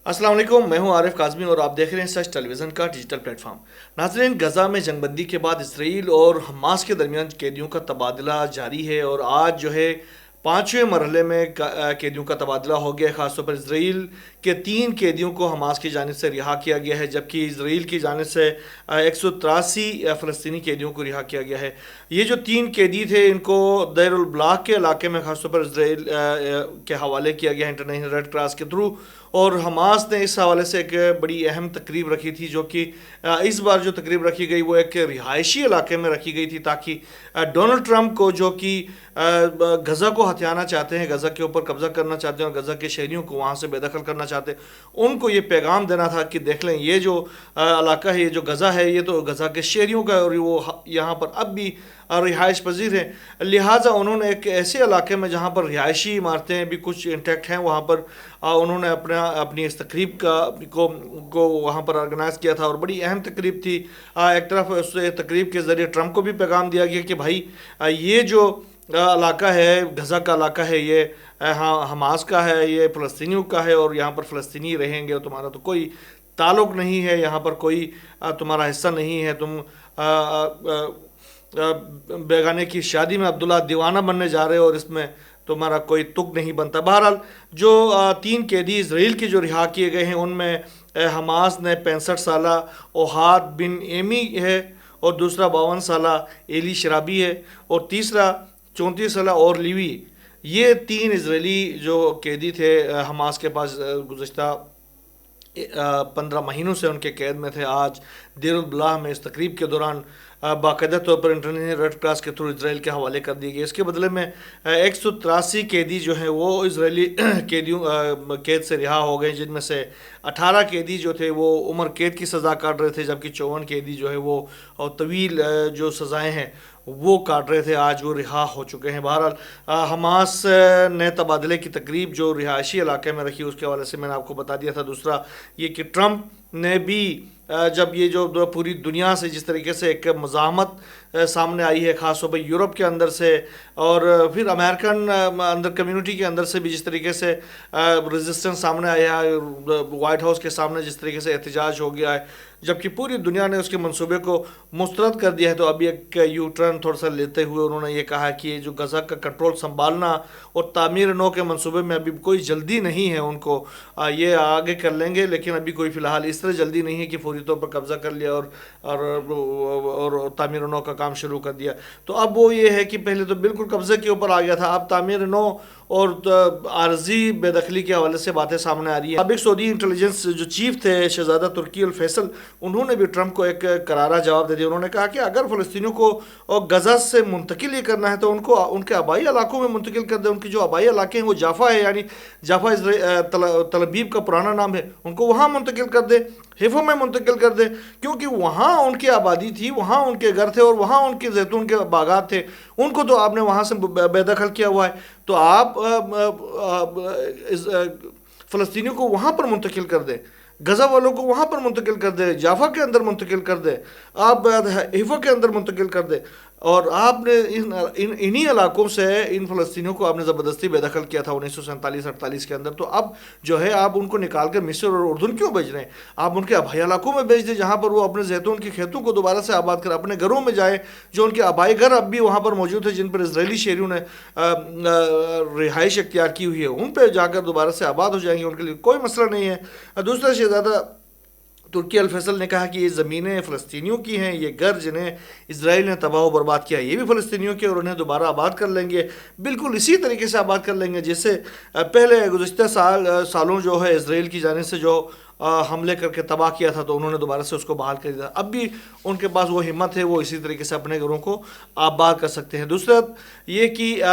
السلام علیکم، میں ہوں عارف کاظمی اور آپ دیکھ رہے ہیں سچ ٹیلی ویژن کا ڈیجیٹل پلیٹ فارم۔ ناظرین، غزہ میں جنگ بندی کے بعد اسرائیل اور حماس کے درمیان قیدیوں کا تبادلہ جاری ہے اور آج جو ہے پانچویں مرحلے میں قیدیوں کا تبادلہ ہو گیا ہے۔ خاص طور پر اسرائیل کے 3 قیدیوں کو حماس کی جانب سے رہا کیا گیا ہے، جبکہ اسرائیل کی جانب سے 183 فلسطینی قیدیوں کو رہا کیا گیا ہے۔ یہ جو 3 قیدی تھے ان کو دیر البلاح کے علاقے میں خاص طور پر اسرائیل کے حوالے کیا گیا انٹرنیشنل ریڈ کراس کے تھرو، اور حماس نے اس حوالے سے ایک بڑی اہم تقریب رکھی تھی، جو کہ اس بار جو تقریب رکھی گئی وہ ایک رہائشی علاقے میں رکھی گئی تھی، تاکہ ڈونلڈ ٹرمپ کو، جو کہ غزہ کو ہتھیانا چاہتے ہیں، غزہ کے اوپر قبضہ کرنا چاہتے ہیں اور غزہ کے شہریوں کو وہاں سے بے دخل کرنا چاہتے ہیں، ان کو یہ پیغام دینا تھا کہ دیکھ لیں یہ جو علاقہ ہے، یہ جو غزہ ہے، یہ تو غزہ کے شہریوں کا ہے اور وہ یہاں پر اب بھی رہائش پذیر ہیں۔ لہٰذا انہوں نے ایک ایسے علاقے میں جہاں پر رہائشی عمارتیں بھی کچھ انٹیکٹ ہیں، وہاں پر انہوں نے اپنی اس تقریب کو وہاں پر آرگنائز کیا تھا، اور بڑی اہم تقریب تھی۔ ایک طرف اس تقریب کے ذریعے ٹرمپ کو بھی پیغام دیا گیا کہ بھائی یہ جو علاقہ ہے، غزہ کا علاقہ ہے، یہ حماس کا ہے، یہ فلسطینیوں کا ہے، اور یہاں پر فلسطینی رہیں گے اور تمہارا تو کوئی تعلق نہیں ہے، یہاں پر کوئی تمہارا حصہ نہیں ہے، تم بیگانے کی شادی میں عبداللہ دیوانہ بننے جا رہے ہو اور اس میں تمہارا کوئی تک نہیں بنتا۔ بہرحال جو 3 قیدی اسرائیل کے جو رہا کیے گئے ہیں، ان میں حماس نے 65 سالہ اوہاد بن ایمی ہے، اور دوسرا 52 سالہ ایلی شرابی ہے، اور تیسرا 34 سالہ اور لیوی۔ یہ 3 اسرائیلی جو قیدی تھے حماس کے پاس گزشتہ 15 مہینوں سے ان کے قید میں تھے، آج دیر البلاح میں اس تقریب کے دوران باقاعدہ طور پر انٹرنیشنل ریڈ کراس کے تھرو اسرائیل کے حوالے کر دی گئی۔ اس کے بدلے میں 183 قیدی جو ہیں وہ اسرائیلی قید سے رہا ہو گئے، جن میں سے 18 قیدی جو تھے وہ عمر قید کی سزا کاٹ رہے تھے، جبکہ 54 قیدی جو ہے وہ طویل جو سزائیں ہیں وہ کاٹ رہے تھے، آج وہ رہا ہو چکے ہیں۔ بہرحال حماس نے تبادلے کی تقریب جو رہائشی علاقے میں رکھی، اس کے حوالے سے میں نے آپ کو بتا دیا تھا۔ دوسرا یہ کہ ٹرمپ نے بھی جب یہ جو پوری دنیا سے جس طریقے سے ایک مزاحمت سامنے آئی ہے، خاص طور پہ یورپ کے اندر سے اور پھر امریکن اندر کمیونٹی کے اندر سے بھی جس طریقے سے ریزسٹنس سامنے آیا ہے، وائٹ ہاؤس کے سامنے جس طریقے سے احتجاج ہو گیا ہے، جبکہ پوری دنیا نے اس کے منصوبے کو مسترد کر دیا ہے، تو ابھی ایک یو ٹرن تھوڑا سا لیتے ہوئے انہوں نے یہ کہا کہ یہ جو غزہ کا کنٹرول سنبھالنا اور تعمیر نو کے منصوبے میں ابھی کوئی جلدی نہیں ہے، ان کو یہ آگے کر لیں گے، لیکن ابھی کوئی فی الحال اس طرح جلدی نہیں ہے کہ فوری طور پر قبضہ کر لیا اور تعمیر نو کا کام شروع کر دیا۔ تو اب وہ یہ ہے کہ پہلے تو بالکل قبضے کے اوپر آ گیا تھا، اب تعمیر نو اور عارضی بے دخلی کے حوالے سے باتیں سامنے آ رہی ہیں۔ سابق سعودی انٹیلیجنس جو چیف تھے شہزادہ ترکی الفیصل، انہوں نے بھی ٹرمپ کو ایک کرارا جواب دے دیا۔ انہوں نے کہا کہ اگر فلسطینیوں کو غزہ سے منتقل یہ کرنا ہے تو ان کو ان کے آبائی علاقوں میں منتقل کر دیں۔ ان کے جو آبائی علاقے ہیں وہ جافا ہے، یعنی جافا تل ابیب کا پرانا نام ہے، ان کو وہاں منتقل کر دیں، حیفا میں منتقل کر دیں، کیونکہ وہاں ان کی آبادی تھی، وہاں ان کے گھر تھے اور وہاں ان کے زیتون کے باغات تھے، ان کو تو آپ نے وہاں سے بے دخل کیا ہوا ہے، تو آپ فلسطینیوں کو وہاں پر منتقل کر دیں، غزہ والوں کو وہاں پر منتقل کر دیں، جافا کے اندر منتقل کر دیں، آپ حیفا کے اندر منتقل کر دیں، اور آپ نے انہی علاقوں سے ان فلسطینیوں کو آپ نے زبردستی بے دخل کیا تھا 1947-48 کے اندر، تو اب جو ہے آپ ان کو نکال کر مصر اور اردن کیوں بھیج رہے ہیں؟ آپ ان کے آبائی علاقوں میں بھیج دیں، جہاں پر وہ اپنے زیتون کے کھیتوں کو دوبارہ سے آباد کر اپنے گھروں میں جائیں، جو ان کے آبائی گھر اب بھی وہاں پر موجود ہیں، جن پر اسرائیلی شہریوں نے رہائش اختیار کی ہوئی ہے، ان پہ جا کر دوبارہ سے آباد ہو جائیں گے، ان کے لیے کوئی مسئلہ نہیں ہے۔ دوسرا شہزادہ ترکی الفیصل نے کہا کہ یہ زمینیں فلسطینیوں کی ہیں، یہ گھر جنہیں اسرائیل نے تباہ و برباد کیا یہ بھی فلسطینیوں کے، اور انہیں دوبارہ آباد کر لیں گے، بالکل اسی طریقے سے آباد کر لیں گے جیسے پہلے گزشتہ سالوں جو ہے اسرائیل کی جانب سے جو حملے کر کے تباہ کیا تھا، تو انہوں نے دوبارہ سے اس کو بحال کر دیا۔ اب بھی ان کے پاس وہ ہمت ہے، وہ اسی طریقے سے اپنے گھروں کو آباد کر سکتے ہیں۔ دوسرا یہ کہ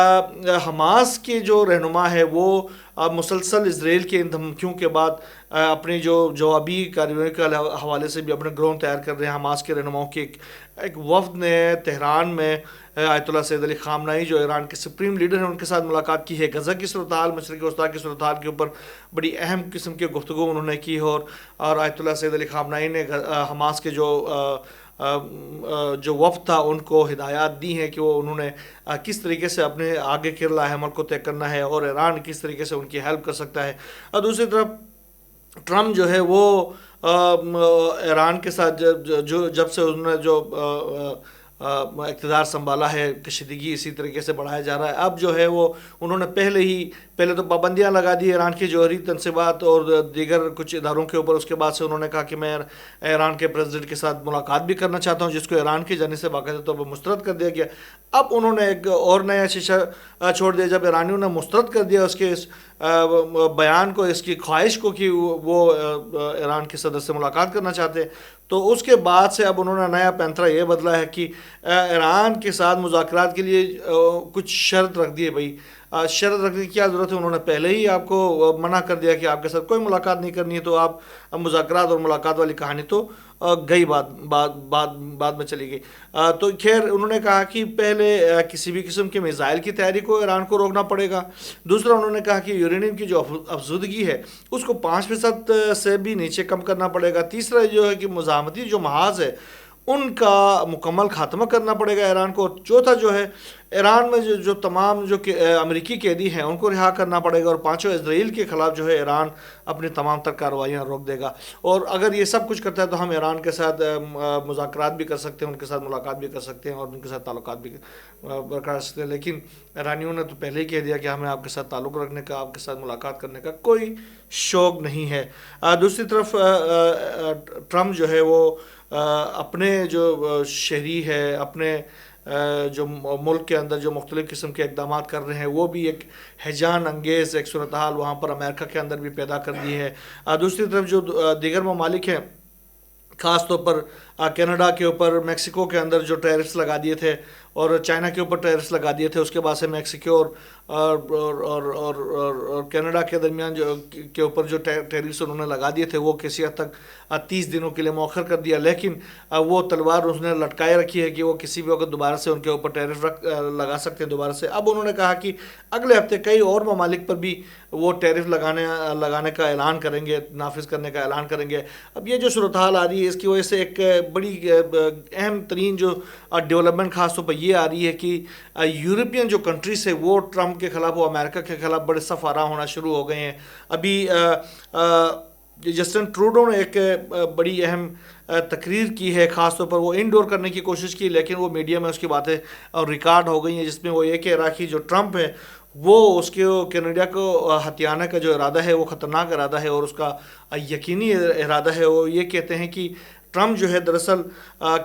حماس کے جو رہنما ہے وہ مسلسل اسرائیل کے ان دھمکیوں کے بعد اپنی جو جوابی کارروائی کے حوالے سے بھی اپنے گروہ تیار کر رہے ہیں۔ حماس کے رہنماؤں کی ایک وفد نے تہران میں آیت اللہ سید علی خامنائی جو ایران کے سپریم لیڈر ہیں ان کے ساتھ ملاقات کی ہے، غزہ کی صورتحال، مشرق وسطیٰ کی صورتحال کے اوپر بڑی اہم قسم کی گفتگو انہوں نے کی، اور آیت اللہ سید علی خامنائی نے حماس کے جو وفد تھا ان کو ہدایات دی ہیں کہ وہ انہوں نے کس طریقے سے اپنے آگے کے رد عمل کو طے کرنا ہے، اور ایران کس طریقے سے ان کی ہیلپ کر سکتا ہے۔ اور دوسری طرف ٹرمپ جو ہے وہ ایران کے ساتھ جب سے انہوں نے جو اقتدار سنبھالا ہے، کشیدگی اسی طریقے سے بڑھایا جا رہا ہے. اب جو ہے وہ انہوں نے پہلے تو پابندیاں لگا دی ایران کی جوہری تنصیبات اور دیگر کچھ اداروں کے اوپر. اس کے بعد سے انہوں نے کہا کہ میں ایران کے پریزیڈنٹ کے ساتھ ملاقات بھی کرنا چاہتا ہوں، جس کو ایران کی جانب سے باقاعدہ طور پر مسترد کر دیا گیا. اب انہوں نے ایک اور نیا شیشہ چھوڑ دیا جب ایرانیوں نے مسترد کر دیا اس کے اس بیان کو، اس کی خواہش کو کہ وہ ایران کے صدر سے ملاقات کرنا چاہتے ہیں. تو اس کے بعد سے اب انہوں نے نیا پینترا یہ بدلا ہے کہ ایران کے ساتھ مذاکرات کے لیے کچھ شرط رکھ دیے. بھائی شرط رکھنے کی کیا ضرورت ہے؟ انہوں نے پہلے ہی آپ کو منع کر دیا کہ آپ کے ساتھ کوئی ملاقات نہیں کرنی ہے. تو آپ مذاکرات اور ملاقات والی کہانی تو گئی بعد میں چلی گئی. تو خیر انہوں نے کہا کہ پہلے کسی بھی قسم کے میزائل کی تیاری کو ایران کو روکنا پڑے گا. دوسرا انہوں نے کہا کہ یورینیم کی جو افزودگی ہے اس کو 5% سے بھی نیچے کم کرنا پڑے گا. تیسرا جو ہے کہ مزاحمتی جو محاذ ہے ان کا مکمل خاتمہ کرنا پڑے گا ایران کو. چوتھا جو ہے ایران میں جو تمام جو امریکی قیدی ہیں ان کو رہا کرنا پڑے گا. اور پانچوں اسرائیل کے خلاف جو ہے ایران اپنی تمام تر کارروائیاں روک دے گا. اور اگر یہ سب کچھ کرتا ہے تو ہم ایران کے ساتھ مذاکرات بھی کر سکتے ہیں، ان کے ساتھ ملاقات بھی کر سکتے ہیں اور ان کے ساتھ تعلقات بھی برقرار سکتے ہیں. لیکن ایرانیوں نے تو پہلے ہی کہہ دیا کہ ہمیں آپ کے ساتھ تعلق رکھنے کا، آپ کے ساتھ ملاقات کرنے کا کوئی شوق نہیں ہے. دوسری طرف ٹرمپ جو ہے وہ اپنے جو شہری ہے، اپنے جو ملک کے اندر جو مختلف قسم کے اقدامات کر رہے ہیں وہ بھی ایک ہیجان انگیز ایک صورتحال وہاں پر امریکہ کے اندر بھی پیدا کر دی ہے. دوسری طرف جو دیگر ممالک ہیں، خاص طور پر کینیڈا کے اوپر، میکسیکو کے اندر جو ٹیرفس لگا دیے تھے اور چائنا کے اوپر ٹیرفس لگا دیے تھے، اس کے بعد سے میکسیکو اور کینیڈا کے درمیان کے اوپر جو ٹیرفس انہوں نے لگا دیے تھے وہ کسی حد تک 30 دنوں کے لیے مؤخر کر دیا. لیکن وہ تلوار اس نے لٹکائے رکھی ہے کہ وہ کسی بھی وقت دوبارہ سے ان کے اوپر ٹیرف لگا سکتے ہیں دوبارہ سے. اب انہوں نے کہا کہ اگلے ہفتے کئی اور ممالک پر بھی وہ ٹیرف لگانے کا اعلان کریں گے، نافذ کرنے کا اعلان کریں گے. اب یہ جو صورتحال آ رہی ہے اس کی وجہ سے ایک بڑی اہم ترین جو ڈیولپمنٹ خاص طور پر یہ آ رہی ہے کہ یورپین جو کنٹریز ہے وہ ٹرمپ کے خلاف، وہ امریکہ کے خلاف بڑے صف آرا ہونا شروع ہو گئے ہیں. ابھی جسٹن ٹروڈو نے ایک بڑی اہم تقریر کی ہے، خاص طور پر وہ انڈور کرنے کی کوشش کی لیکن وہ میڈیا میں اس کی باتیں ریکارڈ ہو گئی ہیں، جس میں وہ یہ کہہ رہا کہ جو ٹرمپ ہے وہ اس کے کینیڈا کو ہتھیانے کا جو ارادہ ہے وہ خطرناک ارادہ ہے اور اس کا یقینی ارادہ ہے. وہ یہ کہتے ہیں کہ ٹرمپ جو ہے دراصل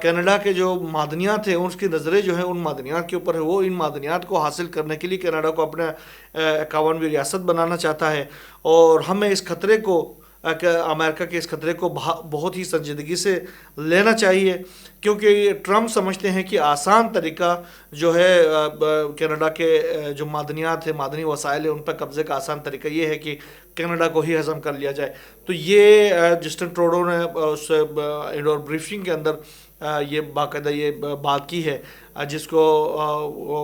کینیڈا کے جو معدنیات ہیں اس کی نظریں جو ہیں ان معدنیات کے اوپر ہے. وہ ان معدنیات کو حاصل کرنے کے لیے کینیڈا کو اپنے 51ویں ریاست بنانا چاہتا ہے اور ہمیں اس خطرے کو، امریکہ کے اس خطرے کو بہت ہی سنجیدگی سے لینا چاہیے، کیونکہ ٹرمپ سمجھتے ہیں کہ آسان طریقہ جو ہے کینیڈا کے جو معدنیات ہیں، معدنی وسائل ہیں، ان پر قبضے کا آسان طریقہ یہ ہے کہ کینیڈا کو ہی ہضم کر لیا جائے. تو یہ جسٹن ٹروڈو نے اس انڈور بریفنگ کے اندر یہ باقاعدہ یہ بات کی ہے، جس کو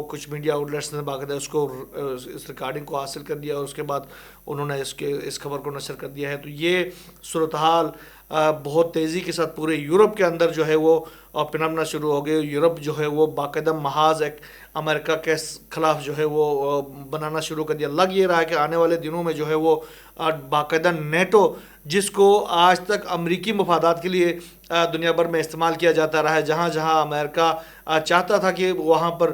کچھ میڈیا آؤٹلیٹس نے باقاعدہ اس ریکارڈنگ کو حاصل کر دیا اور اس کے بعد انہوں نے اس خبر کو نشر کر دیا ہے. تو یہ صورتحال بہت تیزی کے ساتھ پورے یورپ کے اندر جو ہے وہ پنپنا شروع ہو گئی. یورپ جو ہے وہ باقاعدہ محاذ ایک امریکہ کے خلاف جو ہے وہ بنانا شروع کر دیا. لگ یہ رہا ہے کہ آنے والے دنوں میں جو ہے وہ باقاعدہ نیٹو، جس کو آج تک امریکی مفادات کے لیے دنیا بھر میں استعمال کیا جاتا رہا ہے، جہاں جہاں امریکہ چاہتا تھا کہ وہاں پر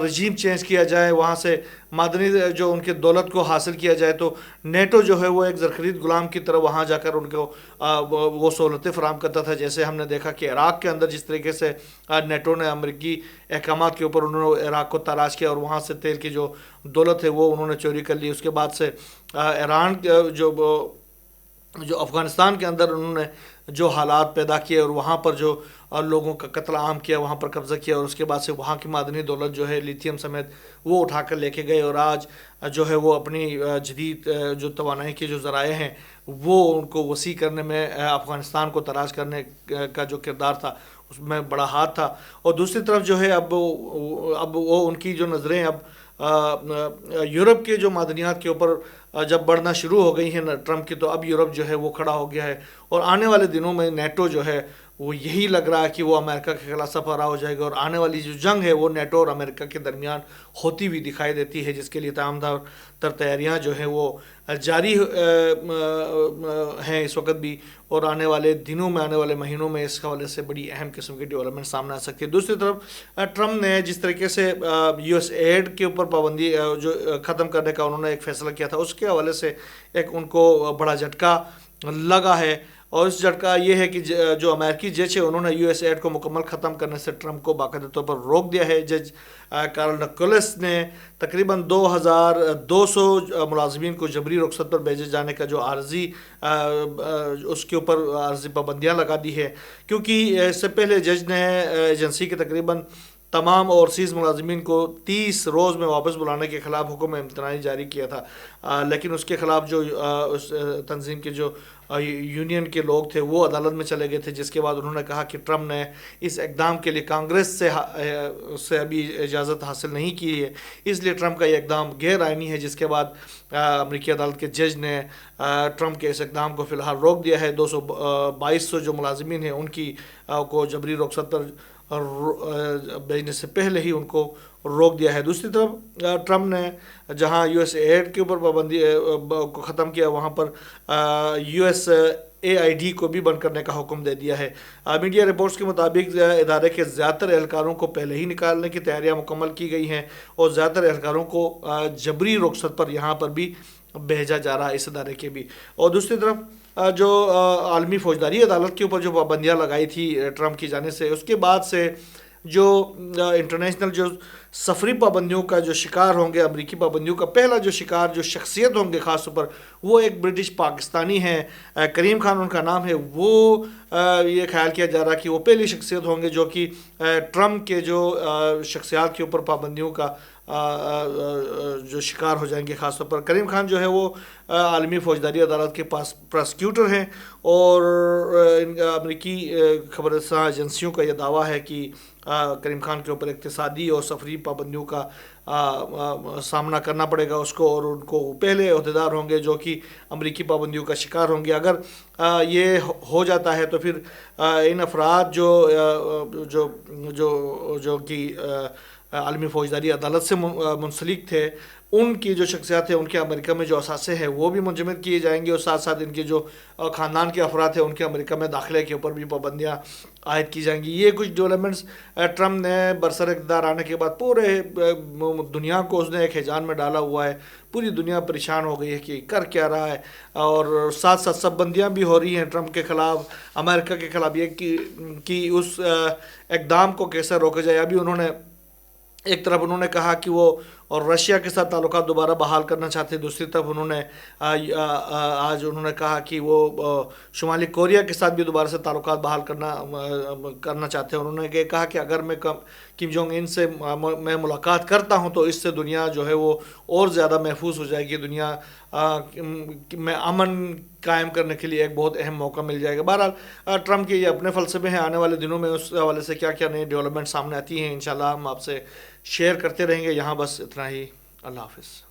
رجیم چینج کیا جائے، وہاں سے معدنی جو ان کے دولت کو حاصل کیا جائے، تو نیٹو جو ہے وہ ایک زرخرید غلام کی طرح وہاں جا کر ان کو وہ سہولتیں فراہم کرتا تھا. جیسے ہم نے دیکھا کہ عراق کے اندر جس طریقے سے نیٹو نے امریکی احکامات کے اوپر انہوں نے عراق کو تلاش کیا اور وہاں سے تیل کی جو دولت ہے وہ انہوں نے چوری کر لی. اس کے بعد سے ایران جو افغانستان کے اندر انہوں نے جو حالات پیدا کیے اور وہاں پر جو لوگوں کا قتل عام کیا، وہاں پر قبضہ کیا اور اس کے بعد سے وہاں کی معدنی دولت جو ہے لیتھیم سمیت وہ اٹھا کر لے کے گئے اور آج جو ہے وہ اپنی جدید جو توانائی کے جو ذرائع ہیں وہ ان کو وسیع کرنے میں افغانستان کو تلاش کرنے کا جو کردار تھا اس میں بڑا ہاتھ تھا. اور دوسری طرف جو ہے اب وہ ان کی جو نظریں اب یورپ کے جو معدنیات کے اوپر جب بڑھنا شروع ہو گئی ہیں ٹرمپ کی، تو اب یورپ جو ہے وہ کھڑا ہو گیا ہے، اور آنے والے دنوں میں نیٹو جو ہے وہ یہی لگ رہا ہے کہ وہ امریکہ کے خلاف سربراہ ہو جائے گا، اور آنے والی جو جنگ ہے وہ نیٹو اور امریکہ کے درمیان ہوتی ہوئی دکھائی دیتی ہے، جس کے لیے تمام تر تیاریاں جو ہیں وہ جاری ہیں اس وقت بھی، اور آنے والے دنوں میں، آنے والے مہینوں میں اس حوالے سے بڑی اہم قسم کی ڈیولپمنٹ سامنے آ سکتی ہے۔ دوسری طرف ٹرمپ نے جس طریقے سے یو ایس ایڈ کے اوپر پابندی جو ختم کرنے کا انہوں نے ایک فیصلہ کیا تھا، اس کے حوالے سے ایک ان کو بڑا جھٹکا لگا ہے، اور اس جھٹکا یہ ہے کہ جو امریکی جج ہے انہوں نے یو ایس ایڈ کو مکمل ختم کرنے سے ٹرمپ کو باقاعدہ طور پر روک دیا ہے۔ جج کارل نکولس نے تقریباً 2200 ملازمین کو جبری رخصت پر بھیجے جانے کا جو عارضی اس کے اوپر عارضی پابندیاں لگا دی ہے، کیونکہ اس سے پہلے جج نے ایجنسی کے تقریباً تمام اوورسیز ملازمین کو 30 روز میں واپس بلانے کے خلاف حکم امتناعی جاری کیا تھا، لیکن اس کے خلاف جو اس تنظیم کے جو یونین کے لوگ تھے وہ عدالت میں چلے گئے تھے، جس کے بعد انہوں نے کہا کہ ٹرمپ نے اس اقدام کے لیے کانگریس سے ابھی اجازت حاصل نہیں کی ہے، اس لیے ٹرمپ کا یہ اقدام غیر آئینی ہے، جس کے بعد امریکی عدالت کے جج نے ٹرمپ کے اس اقدام کو فی الحال روک دیا ہے۔ 2200 جو ملازمین ہیں ان کی کو جبری رخصت پر بھیجنے سے پہلے ہی ان کو روک دیا ہے۔ دوسری طرف ٹرمپ نے جہاں یو ایس ایڈ کے اوپر پابندی کو ختم کیا، وہاں پر U S A I D کو بھی بند کرنے کا حکم دے دیا ہے۔ میڈیا رپورٹس کے مطابق ادارے کے زیادہ تر اہلکاروں کو پہلے ہی نکالنے کی تیاریاں مکمل کی گئی ہیں، اور زیادہ تر اہلکاروں کو جبری رخصت پر یہاں پر بھی بھیجا جا رہا ہے اس ادارے کے بھی۔ اور دوسری طرف جو عالمی فوجداری عدالت کے اوپر جو پابندیاں لگائی تھی ٹرمپ کی جانب سے، اس کے بعد سے جو انٹرنیشنل جو سفری پابندیوں کا جو شکار ہوں گے، امریکی پابندیوں کا پہلا جو شکار جو شخصیت ہوں گے خاص طور پر، وہ ایک برٹش پاکستانی ہیں، کریم خان ان کا نام ہے۔ وہ یہ خیال کیا جا رہا کہ وہ پہلی شخصیت ہوں گے جو کہ ٹرمپ کے جو شخصیات کے اوپر پابندیوں کا جو شکار ہو جائیں گے۔ خاص طور پر کریم خان جو ہے وہ عالمی فوجداری عدالت کے پاس پراسیکیوٹر ہیں، اور امریکی خبر رساں ایجنسیوں کا یہ دعویٰ ہے کہ کریم خان کے اوپر اقتصادی اور سفری پابندیوں کا سامنا کرنا پڑے گا اس کو، اور ان کو پہلے عہدیدار ہوں گے جو کہ امریکی پابندیوں کا شکار ہوں گے۔ اگر یہ ہو جاتا ہے تو پھر ان افراد جو کہ عالمی فوجداری عدالت سے منسلک تھے، ان کی جو شخصیات ہیں، ان کے امریکہ میں جو اثاثے ہیں وہ بھی منجمد کیے جائیں گے، اور ساتھ ساتھ ان کے جو خاندان کے افراد ہیں ان کے امریکہ میں داخلے کے اوپر بھی پابندیاں عائد کی جائیں گی۔ یہ کچھ ڈیولپمنٹس ٹرمپ نے برسر اقتدار آنے کے بعد پورے دنیا کو اس نے ایک ہیجان میں ڈالا ہوا ہے، پوری دنیا پریشان ہو گئی ہے کہ کر کیا رہا ہے، اور ساتھ ساتھ سب بندیاں بھی ہو رہی ہیں ٹرمپ کے خلاف، امریکہ کے خلاف، یہ کہ اس اقدام کو کیسے روکا جائے۔ ابھی انہوں نے ایک طرف انہوں نے کہا کہ وہ اور رشیا کے ساتھ تعلقات دوبارہ بحال کرنا چاہتے ہیں، دوسری طرف انہوں نے آج انہوں نے کہا کہ وہ شمالی کوریا کے ساتھ بھی دوبارہ سے تعلقات بحال کرنا چاہتے ہیں۔ انہوں نے یہ کہا کہ اگر میں کم جونگ ان سے میں ملاقات کرتا ہوں تو اس سے دنیا جو ہے وہ اور زیادہ محفوظ ہو جائے گی، دنیا میں امن قائم کرنے کے لیے ایک بہت اہم موقع مل جائے گا۔ بہرحال ٹرمپ کے یہ اپنے فلسفے ہیں، آنے والے دنوں میں اس حوالے سے کیا کیا نئی ڈیولپمنٹ سامنے آتی ہیں انشاءاللہ ہم آپ سے شیئر کرتے رہیں گے۔ یہاں بس اتنا ہی، اللہ حافظ۔